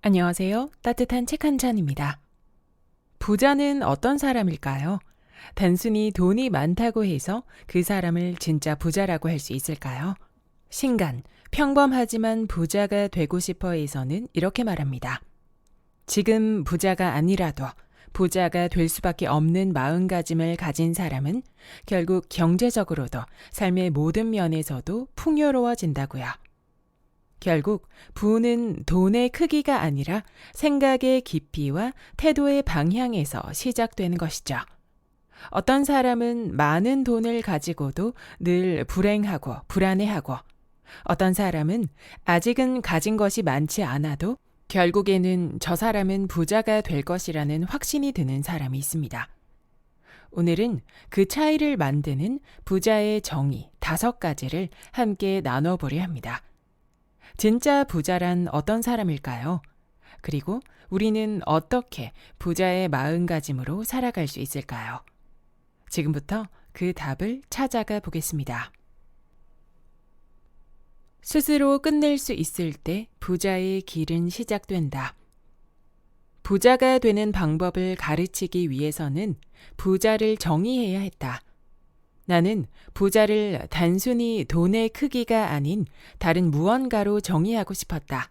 안녕하세요. 따뜻한 책 한 잔입니다. 부자는 어떤 사람일까요? 단순히 돈이 많다고 해서 그 사람을 진짜 부자라고 할 수 있을까요? 신간, 평범하지만 부자가 되고 싶어에서는 이렇게 말합니다. 지금 부자가 아니라도 부자가 될 수밖에 없는 마음가짐을 가진 사람은 결국 경제적으로도 삶의 모든 면에서도 풍요로워진다고요. 결국 부는 돈의 크기가 아니라 생각의 깊이와 태도의 방향에서 시작되는 것이죠. 어떤 사람은 많은 돈을 가지고도 늘 불행하고 불안해하고, 어떤 사람은 아직은 가진 것이 많지 않아도 결국에는 저 사람은 부자가 될 것이라는 확신이 드는 사람이 있습니다. 오늘은 그 차이를 만드는 부자의 정의 5가지를 함께 나눠보려 합니다. 진짜 부자란 어떤 사람일까요? 그리고 우리는 어떻게 부자의 마음가짐으로 살아갈 수 있을까요? 지금부터 그 답을 찾아가 보겠습니다. 스스로 끝낼 수 있을 때 부자의 길은 시작된다. 부자가 되는 방법을 가르치기 위해서는 부자를 정의해야 했다. 나는 부자를 단순히 돈의 크기가 아닌 다른 무언가로 정의하고 싶었다.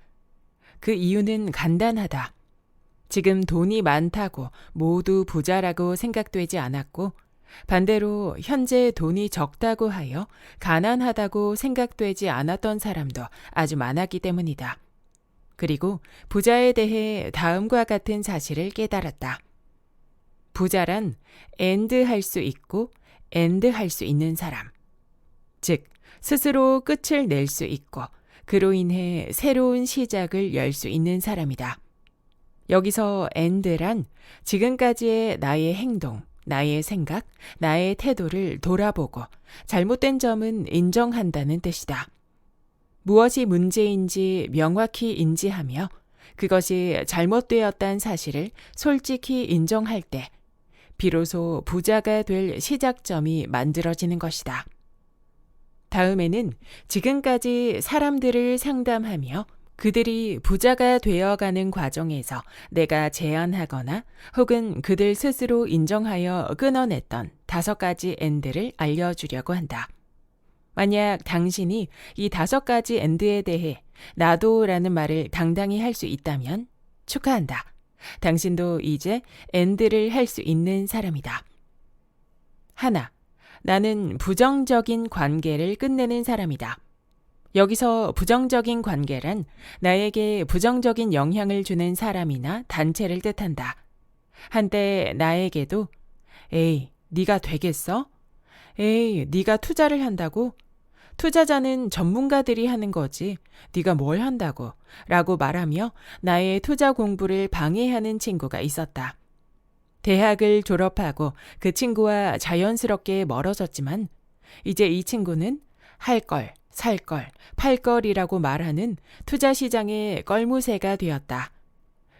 그 이유는 간단하다. 지금 돈이 많다고 모두 부자라고 생각되지 않았고, 반대로 현재 돈이 적다고 하여 가난하다고 생각되지 않았던 사람도 아주 많았기 때문이다. 그리고 부자에 대해 다음과 같은 사실을 깨달았다. 부자란 엔드 할 수 있고 엔드 할 수 있는 사람. 즉, 스스로 끝을 낼 수 있고 그로 인해 새로운 시작을 열 수 있는 사람이다. 여기서 엔드란 지금까지의 나의 행동, 나의 생각, 나의 태도를 돌아보고 잘못된 점은 인정한다는 뜻이다. 무엇이 문제인지 명확히 인지하며 그것이 잘못되었다는 사실을 솔직히 인정할 때 비로소 부자가 될 시작점이 만들어지는 것이다. 다음에는 지금까지 사람들을 상담하며 그들이 부자가 되어가는 과정에서 내가 제안하거나 혹은 그들 스스로 인정하여 끊어냈던 5가지 엔드를 알려주려고 한다. 만약 당신이 이 5가지 엔드에 대해 나도 라는 말을 당당히 할 수 있다면 축하한다. 당신도 이제 엔드를 할 수 있는 사람이다. 하나, 나는 부정적인 관계를 끝내는 사람이다. 여기서 부정적인 관계란 나에게 부정적인 영향을 주는 사람이나 단체를 뜻한다. 한때 나에게도 에이, 네가 되겠어? 에이, 네가 투자를 한다고? 투자자는 전문가들이 하는 거지. 네가 뭘 한다고? 라고 말하며 나의 투자 공부를 방해하는 친구가 있었다. 대학을 졸업하고 그 친구와 자연스럽게 멀어졌지만 이제 이 친구는 할 걸, 살 걸, 팔 걸이라고 말하는 투자 시장의 껄무새가 되었다.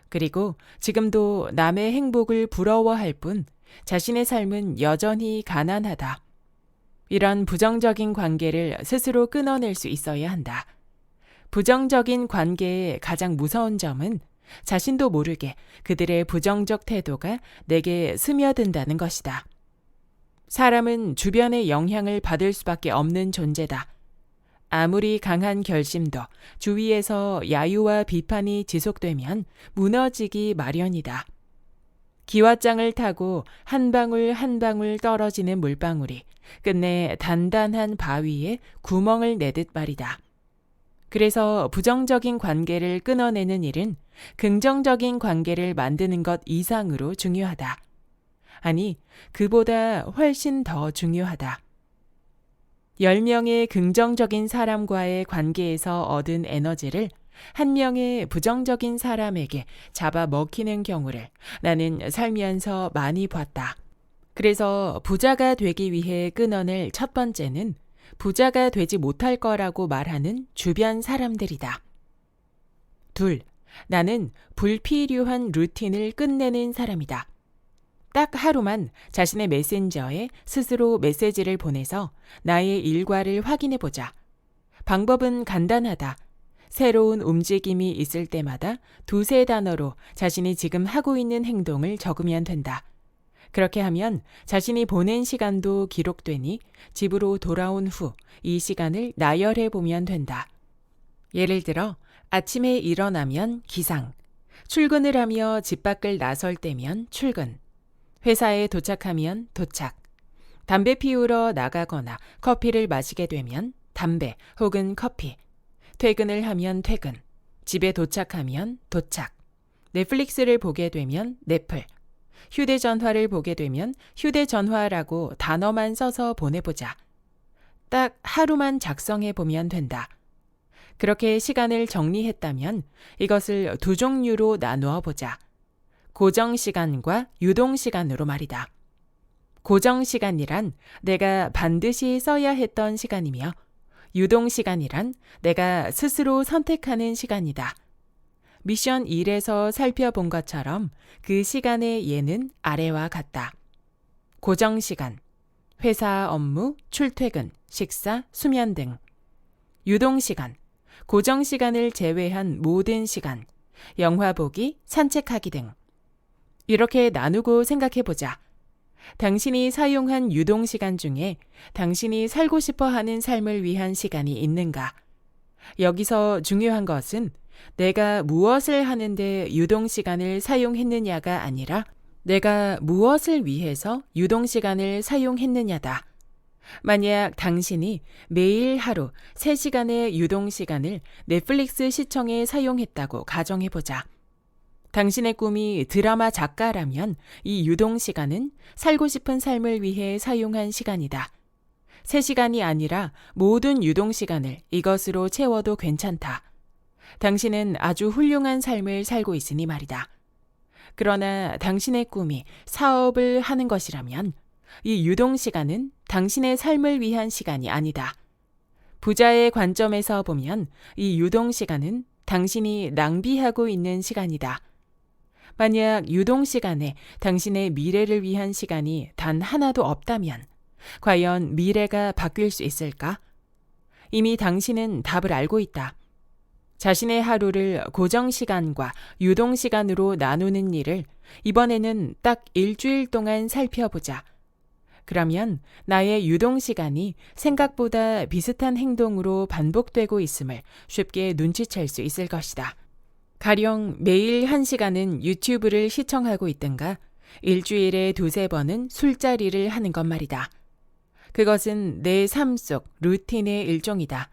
그리고 지금도 남의 행복을 부러워할 뿐 자신의 삶은 여전히 가난하다. 이런 부정적인 관계를 스스로 끊어낼 수 있어야 한다. 부정적인 관계의 가장 무서운 점은 자신도 모르게 그들의 부정적 태도가 내게 스며든다는 것이다. 사람은 주변의 영향을 받을 수밖에 없는 존재다. 아무리 강한 결심도 주위에서 야유와 비판이 지속되면 무너지기 마련이다. 기왓장을 타고 한 방울 한 방울 떨어지는 물방울이 끝내 단단한 바위에 구멍을 내듯 말이다. 그래서 부정적인 관계를 끊어내는 일은 긍정적인 관계를 만드는 것 이상으로 중요하다. 아니, 그보다 훨씬 더 중요하다. 10명의 긍정적인 사람과의 관계에서 얻은 에너지를 한 명의 부정적인 사람에게 잡아먹히는 경우를 나는 살면서 많이 봤다. 그래서 부자가 되기 위해 끊어낼 첫 번째는 부자가 되지 못할 거라고 말하는 주변 사람들이다. 둘, 나는 불필요한 루틴을 끝내는 사람이다. 딱 하루만 자신의 메신저에 스스로 메시지를 보내서 나의 일과를 확인해보자. 방법은 간단하다. 새로운 움직임이 있을 때마다 두세 단어로 자신이 지금 하고 있는 행동을 적으면 된다. 그렇게 하면 자신이 보낸 시간도 기록되니 집으로 돌아온 후 이 시간을 나열해 보면 된다. 예를 들어 아침에 일어나면 기상, 출근을 하며 집 밖을 나설 때면 출근, 회사에 도착하면 도착, 담배 피우러 나가거나 커피를 마시게 되면 담배 혹은 커피, 퇴근을 하면 퇴근, 집에 도착하면 도착, 넷플릭스를 보게 되면 넷플, 휴대전화를 보게 되면 휴대전화라고 단어만 써서 보내보자. 딱 하루만 작성해 보면 된다. 그렇게 시간을 정리했다면 이것을 두 종류로 나누어 보자. 고정 시간과 유동 시간으로 말이다. 고정 시간이란 내가 반드시 써야 했던 시간이며 유동 시간이란 내가 스스로 선택하는 시간이다. 미션 1에서 살펴본 것처럼 그 시간의 예는 아래와 같다. 고정 시간, 회사 업무, 출퇴근, 식사, 수면 등. 유동 시간, 고정 시간을 제외한 모든 시간, 영화 보기, 산책하기 등. 이렇게 나누고 생각해 보자. 당신이 사용한 유동 시간 중에 당신이 살고 싶어 하는 삶을 위한 시간이 있는가? 여기서 중요한 것은 내가 무엇을 하는데 유동 시간을 사용했느냐가 아니라 내가 무엇을 위해서 유동 시간을 사용했느냐다. 만약 당신이 매일 하루 3시간의 유동 시간을 넷플릭스 시청에 사용했다고 가정해보자. 당신의 꿈이 드라마 작가라면 이 유동 시간은 살고 싶은 삶을 위해 사용한 시간이다. 3시간이 아니라 모든 유동 시간을 이것으로 채워도 괜찮다. 당신은 아주 훌륭한 삶을 살고 있으니 말이다. 그러나 당신의 꿈이 사업을 하는 것이라면 이 유동 시간은 당신의 삶을 위한 시간이 아니다. 부자의 관점에서 보면 이 유동 시간은 당신이 낭비하고 있는 시간이다. 만약 유동 시간에 당신의 미래를 위한 시간이 단 하나도 없다면 과연 미래가 바뀔 수 있을까? 이미 당신은 답을 알고 있다. 자신의 하루를 고정 시간과 유동 시간으로 나누는 일을 이번에는 딱 일주일 동안 살펴보자. 그러면 나의 유동 시간이 생각보다 비슷한 행동으로 반복되고 있음을 쉽게 눈치챌 수 있을 것이다. 가령 매일 1시간은 유튜브를 시청하고 있든가 일주일에 2-3번은 술자리를 하는 것 말이다. 그것은 내 삶 속 루틴의 일종이다.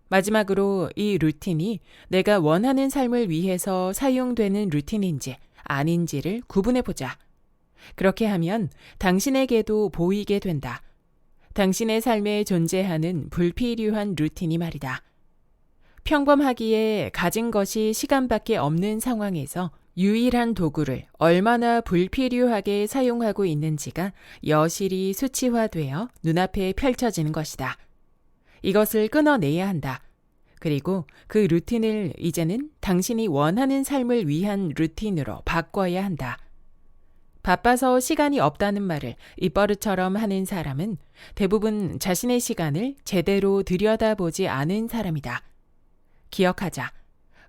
마지막으로 이 루틴이 내가 원하는 삶을 위해서 사용되는 루틴인지 아닌지를 구분해보자. 그렇게 하면 당신에게도 보이게 된다. 당신의 삶에 존재하는 불필요한 루틴이 말이다. 평범하기에 가진 것이 시간밖에 없는 상황에서 유일한 도구를 얼마나 불필요하게 사용하고 있는지가 여실히 수치화되어 눈앞에 펼쳐지는 것이다. 이것을 끊어내야 한다. 그리고 그 루틴을 이제는 당신이 원하는 삶을 위한 루틴으로 바꿔야 한다. 바빠서 시간이 없다는 말을 입버릇처럼 하는 사람은 대부분 자신의 시간을 제대로 들여다보지 않은 사람이다. 기억하자.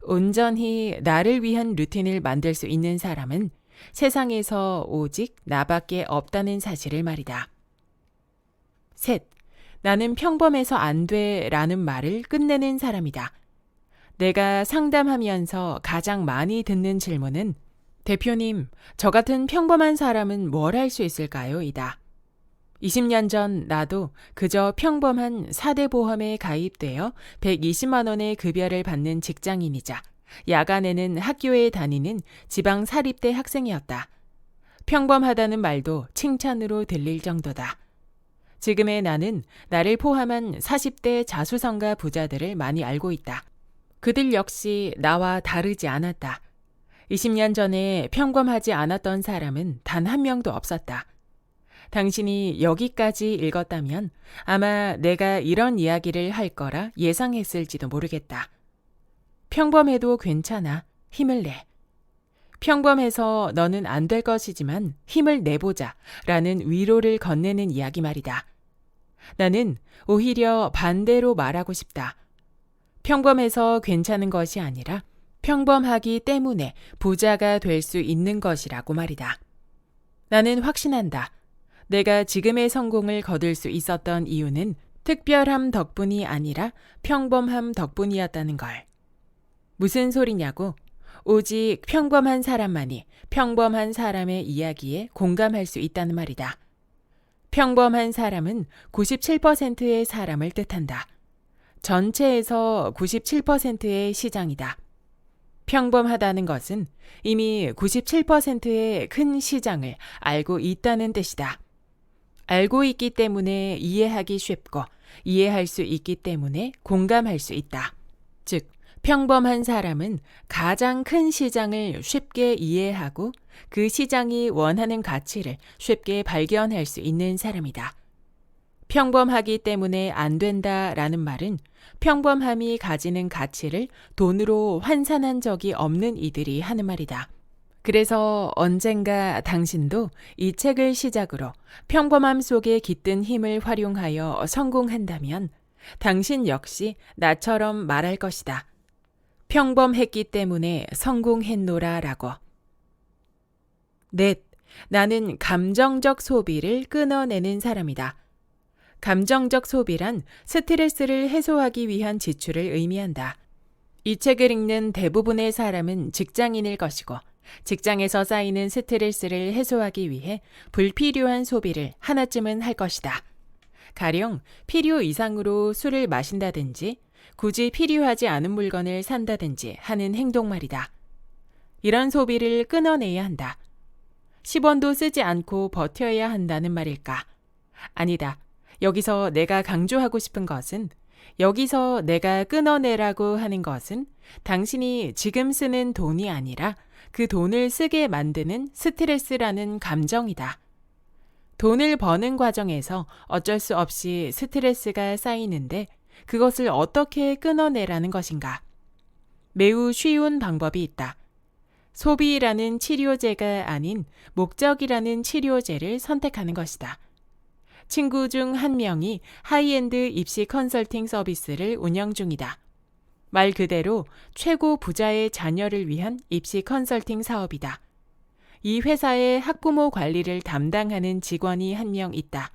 온전히 나를 위한 루틴을 만들 수 있는 사람은 세상에서 오직 나밖에 없다는 사실을 말이다. 셋. 나는 평범해서 안 돼 라는 말을 끝내는 사람이다. 내가 상담하면서 가장 많이 듣는 질문은 대표님, 저 같은 평범한 사람은 뭘 할 수 있을까요? 이다. 20년 전 나도 그저 평범한 4대 보험에 가입되어 120만 원의 급여를 받는 직장인이자 야간에는 학교에 다니는 지방 사립대 학생이었다. 평범하다는 말도 칭찬으로 들릴 정도다. 지금의 나는 나를 포함한 40대 자수성가 부자들을 많이 알고 있다. 그들 역시 나와 다르지 않았다. 20년 전에 평범하지 않았던 사람은 단 한 명도 없었다. 당신이 여기까지 읽었다면 아마 내가 이런 이야기를 할 거라 예상했을지도 모르겠다. 평범해도 괜찮아. 힘을 내. 평범해서 너는 안 될 것이지만 힘을 내보자 라는 위로를 건네는 이야기 말이다. 나는 오히려 반대로 말하고 싶다. 평범해서 괜찮은 것이 아니라 평범하기 때문에 부자가 될 수 있는 것이라고 말이다. 나는 확신한다. 내가 지금의 성공을 거둘 수 있었던 이유는 특별함 덕분이 아니라 평범함 덕분이었다는 걸. 무슨 소리냐고? 오직 평범한 사람만이 평범한 사람의 이야기에 공감할 수 있다는 말이다. 평범한 사람은 97%의 사람을 뜻한다. 전체에서 97%의 시장이다. 평범하다는 것은 이미 97%의 큰 시장을 알고 있다는 뜻이다. 알고 있기 때문에 이해하기 쉽고 이해할 수 있기 때문에 공감할 수 있다. 즉, 평범한 사람은 가장 큰 시장을 쉽게 이해하고 그 시장이 원하는 가치를 쉽게 발견할 수 있는 사람이다. 평범하기 때문에 안 된다라는 말은 평범함이 가지는 가치를 돈으로 환산한 적이 없는 이들이 하는 말이다. 그래서 언젠가 당신도 이 책을 시작으로 평범함 속에 깃든 힘을 활용하여 성공한다면 당신 역시 나처럼 말할 것이다. 평범했기 때문에 성공했노라라고. 넷, 나는 감정적 소비를 끊어내는 사람이다. 감정적 소비란 스트레스를 해소하기 위한 지출을 의미한다. 이 책을 읽는 대부분의 사람은 직장인일 것이고 직장에서 쌓이는 스트레스를 해소하기 위해 불필요한 소비를 하나쯤은 할 것이다. 가령 필요 이상으로 술을 마신다든지 굳이 필요하지 않은 물건을 산다든지 하는 행동 말이다. 이런 소비를 끊어내야 한다. 10원도 쓰지 않고 버텨야 한다는 말일까? 아니다. 여기서 내가 강조하고 싶은 것은 여기서 내가 끊어내라고 하는 것은 당신이 지금 쓰는 돈이 아니라 그 돈을 쓰게 만드는 스트레스라는 감정이다. 돈을 버는 과정에서 어쩔 수 없이 스트레스가 쌓이는데 그것을 어떻게 끊어내라는 것인가? 매우 쉬운 방법이 있다. 소비라는 치료제가 아닌 목적이라는 치료제를 선택하는 것이다. 친구 중 한 명이 하이엔드 입시 컨설팅 서비스를 운영 중이다. 말 그대로 최고 부자의 자녀를 위한 입시 컨설팅 사업이다. 이 회사의 학부모 관리를 담당하는 직원이 한 명 있다.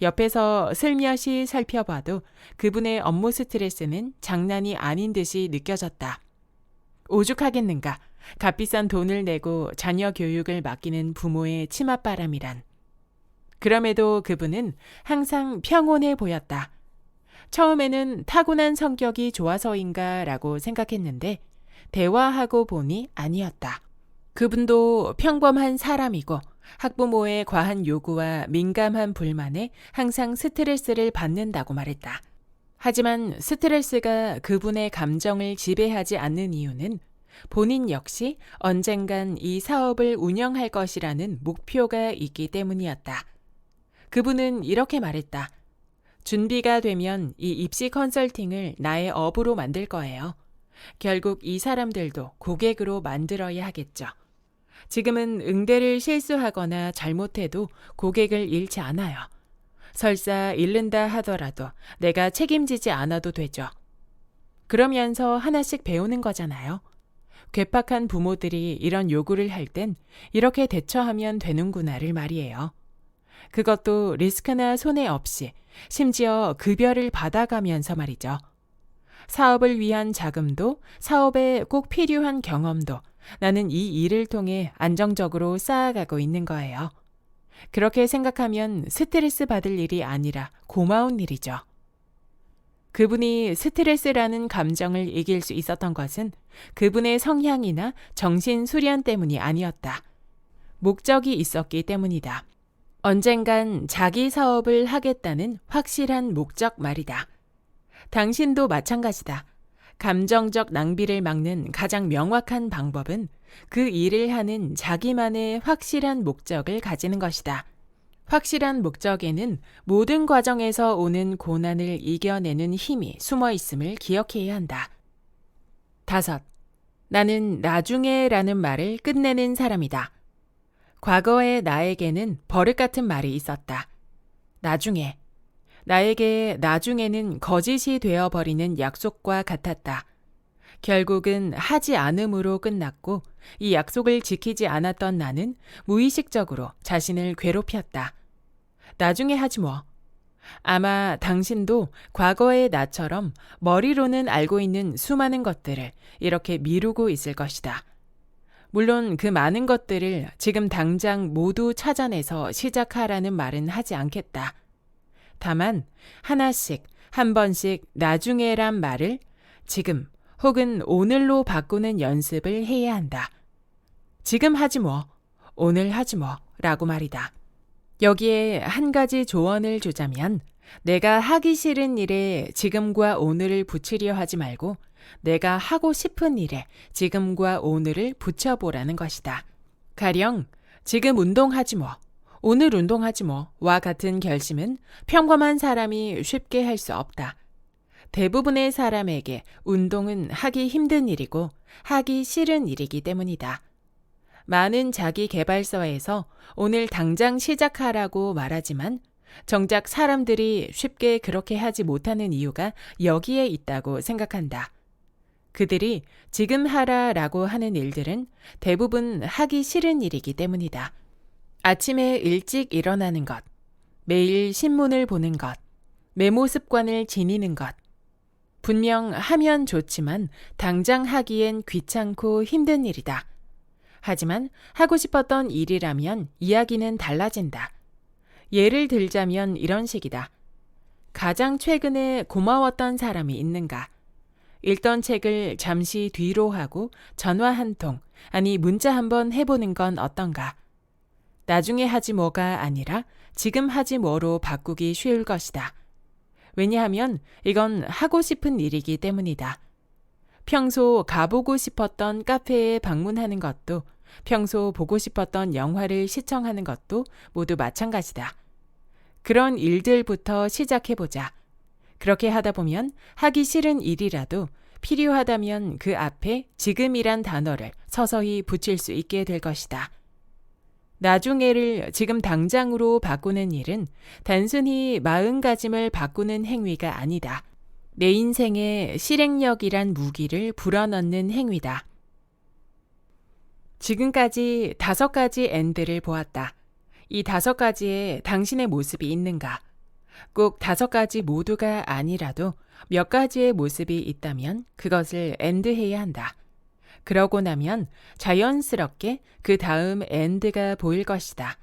옆에서 슬며시 살펴봐도 그분의 업무 스트레스는 장난이 아닌 듯이 느껴졌다. 오죽하겠는가? 값비싼 돈을 내고 자녀 교육을 맡기는 부모의 치맛바람이란. 그럼에도 그분은 항상 평온해 보였다. 처음에는 타고난 성격이 좋아서인가 라고 생각했는데 대화하고 보니 아니었다. 그분도 평범한 사람이고 학부모의 과한 요구와 민감한 불만에 항상 스트레스를 받는다고 말했다. 하지만 스트레스가 그분의 감정을 지배하지 않는 이유는 본인 역시 언젠간 이 사업을 운영할 것이라는 목표가 있기 때문이었다. 그분은 이렇게 말했다. 준비가 되면 이 입시 컨설팅을 나의 업으로 만들 거예요. 결국 이 사람들도 고객으로 만들어야 하겠죠. 지금은 응대를 실수하거나 잘못해도 고객을 잃지 않아요. 설사 잃는다 하더라도 내가 책임지지 않아도 되죠. 그러면서 하나씩 배우는 거잖아요. 괴팍한 부모들이 이런 요구를 할 땐 이렇게 대처하면 되는구나를 말이에요. 그것도 리스크나 손해 없이 심지어 급여를 받아가면서 말이죠. 사업을 위한 자금도 사업에 꼭 필요한 경험도 나는 이 일을 통해 안정적으로 쌓아가고 있는 거예요. 그렇게 생각하면 스트레스 받을 일이 아니라 고마운 일이죠. 그분이 스트레스라는 감정을 이길 수 있었던 것은 그분의 성향이나 정신 수련 때문이 아니었다. 목적이 있었기 때문이다. 언젠간 자기 사업을 하겠다는 확실한 목적 말이다. 당신도 마찬가지다. 감정적 낭비를 막는 가장 명확한 방법은 그 일을 하는 자기만의 확실한 목적을 가지는 것이다. 확실한 목적에는 모든 과정에서 오는 고난을 이겨내는 힘이 숨어 있음을 기억해야 한다. 5. 나는 나중에라는 말을 끝내는 사람이다. 과거의 나에게는 버릇 같은 말이 있었다. 나중에. 나에게 나중에는 거짓이 되어버리는 약속과 같았다. 결국은 하지 않음으로 끝났고 이 약속을 지키지 않았던 나는 무의식적으로 자신을 괴롭혔다. 나중에 하지 뭐. 아마 당신도 과거의 나처럼 머리로는 알고 있는 수많은 것들을 이렇게 미루고 있을 것이다. 물론 그 많은 것들을 지금 당장 모두 찾아내서 시작하라는 말은 하지 않겠다. 다만 하나씩 한 번씩 나중에란 말을 지금 혹은 오늘로 바꾸는 연습을 해야 한다. 지금 하지 뭐, 오늘 하지 뭐 라고 말이다. 여기에 한 가지 조언을 주자면 내가 하기 싫은 일에 지금과 오늘을 붙이려 하지 말고 내가 하고 싶은 일에 지금과 오늘을 붙여보라는 것이다. 가령 지금 운동하지 뭐, 오늘 운동하지 뭐와 같은 결심은 평범한 사람이 쉽게 할 수 없다. 대부분의 사람에게 운동은 하기 힘든 일이고 하기 싫은 일이기 때문이다. 많은 자기 개발서에서 오늘 당장 시작하라고 말하지만 정작 사람들이 쉽게 그렇게 하지 못하는 이유가 여기에 있다고 생각한다. 그들이 지금 하라라고 하는 일들은 대부분 하기 싫은 일이기 때문이다. 아침에 일찍 일어나는 것, 매일 신문을 보는 것, 메모 습관을 지니는 것. 분명 하면 좋지만 당장 하기엔 귀찮고 힘든 일이다. 하지만 하고 싶었던 일이라면 이야기는 달라진다. 예를 들자면 이런 식이다. 가장 최근에 고마웠던 사람이 있는가? 읽던 책을 잠시 뒤로 하고 전화 한 통, 아니 문자 한번 해보는 건 어떤가? 나중에 하지 뭐가 아니라 지금 하지 뭐로 바꾸기 쉬울 것이다. 왜냐하면 이건 하고 싶은 일이기 때문이다. 평소 가보고 싶었던 카페에 방문하는 것도 평소 보고 싶었던 영화를 시청하는 것도 모두 마찬가지다. 그런 일들부터 시작해보자. 그렇게 하다 보면 하기 싫은 일이라도 필요하다면 그 앞에 지금이란 단어를 서서히 붙일 수 있게 될 것이다. 나중에를 지금 당장으로 바꾸는 일은 단순히 마음가짐을 바꾸는 행위가 아니다. 내 인생에 실행력이란 무기를 불어넣는 행위다. 지금까지 5가지 N들을 보았다. 이 5가지에 당신의 모습이 있는가? 꼭 5가지 모두가 아니라도 몇 가지의 모습이 있다면 그것을 엔드해야 한다. 그러고 나면 자연스럽게 그 다음 엔드가 보일 것이다.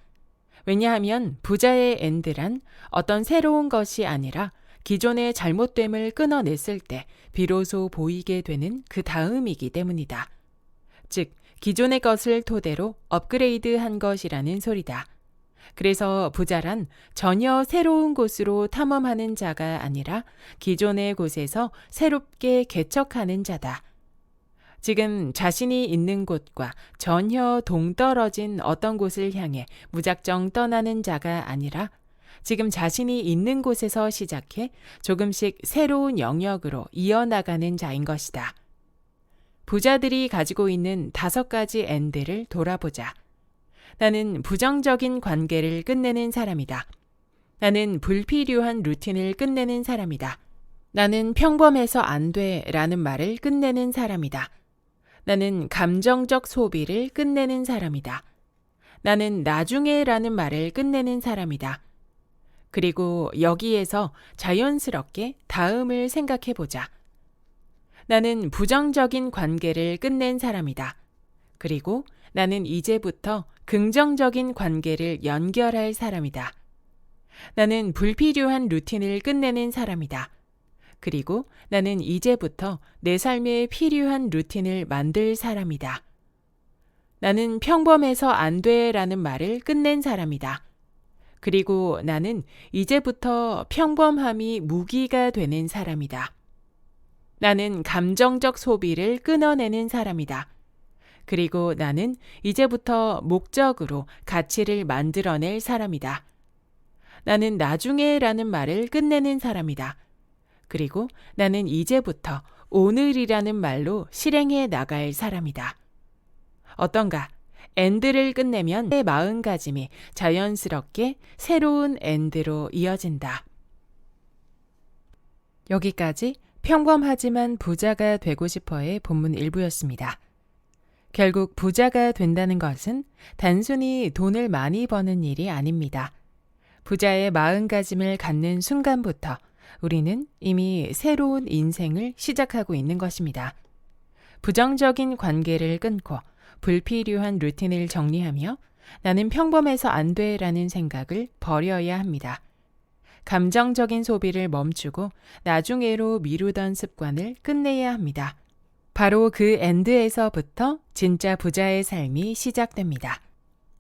왜냐하면 부자의 엔드란 어떤 새로운 것이 아니라 기존의 잘못됨을 끊어냈을 때 비로소 보이게 되는 그 다음이기 때문이다. 즉, 기존의 것을 토대로 업그레이드한 것이라는 소리다. 그래서 부자란 전혀 새로운 곳으로 탐험하는 자가 아니라 기존의 곳에서 새롭게 개척하는 자다. 지금 자신이 있는 곳과 전혀 동떨어진 어떤 곳을 향해 무작정 떠나는 자가 아니라 지금 자신이 있는 곳에서 시작해 조금씩 새로운 영역으로 이어나가는 자인 것이다. 부자들이 가지고 있는 5가지 엔드를 돌아보자. 나는 부정적인 관계를 끝내는 사람이다. 나는 불필요한 루틴을 끝내는 사람이다. 나는 평범해서 안 돼 라는 말을 끝내는 사람이다. 나는 감정적 소비를 끝내는 사람이다. 나는 나중에 라는 말을 끝내는 사람이다. 그리고 여기에서 자연스럽게 다음을 생각해 보자. 나는 부정적인 관계를 끝낸 사람이다. 그리고 나는 이제부터 긍정적인 관계를 연결할 사람이다. 나는 불필요한 루틴을 끝내는 사람이다. 그리고 나는 이제부터 내 삶에 필요한 루틴을 만들 사람이다. 나는 평범해서 안 돼 라는 말을 끝낸 사람이다. 그리고 나는 이제부터 평범함이 무기가 되는 사람이다. 나는 감정적 소비를 끊어내는 사람이다. 그리고 나는 이제부터 목적으로 가치를 만들어낼 사람이다. 나는 나중에 라는 말을 끝내는 사람이다. 그리고 나는 이제부터 오늘이라는 말로 실행해 나갈 사람이다. 어떤가? 엔드를 끝내면 내 마음가짐이 자연스럽게 새로운 엔드로 이어진다. 여기까지 평범하지만 부자가 되고 싶어의 본문 일부였습니다. 결국 부자가 된다는 것은 단순히 돈을 많이 버는 일이 아닙니다. 부자의 마음가짐을 갖는 순간부터 우리는 이미 새로운 인생을 시작하고 있는 것입니다. 부정적인 관계를 끊고 불필요한 루틴을 정리하며 나는 평범해서 안 돼라는 생각을 버려야 합니다. 감정적인 소비를 멈추고 나중에로 미루던 습관을 끝내야 합니다. 바로 그 엔드에서부터 진짜 부자의 삶이 시작됩니다.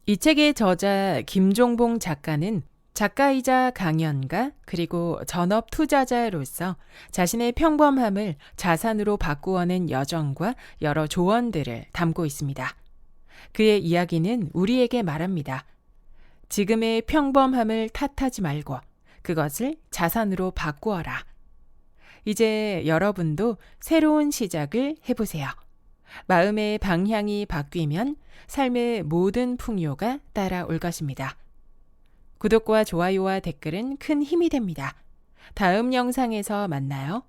이 책의 저자 김종봉 작가는 작가이자 강연가 그리고 전업 투자자로서 자신의 평범함을 자산으로 바꾸어낸 여정과 여러 조언들을 담고 있습니다. 그의 이야기는 우리에게 말합니다. 지금의 평범함을 탓하지 말고 그것을 자산으로 바꾸어라. 이제 여러분도 새로운 시작을 해보세요. 마음의 방향이 바뀌면 삶의 모든 풍요가 따라올 것입니다. 구독과 좋아요와 댓글은 큰 힘이 됩니다. 다음 영상에서 만나요.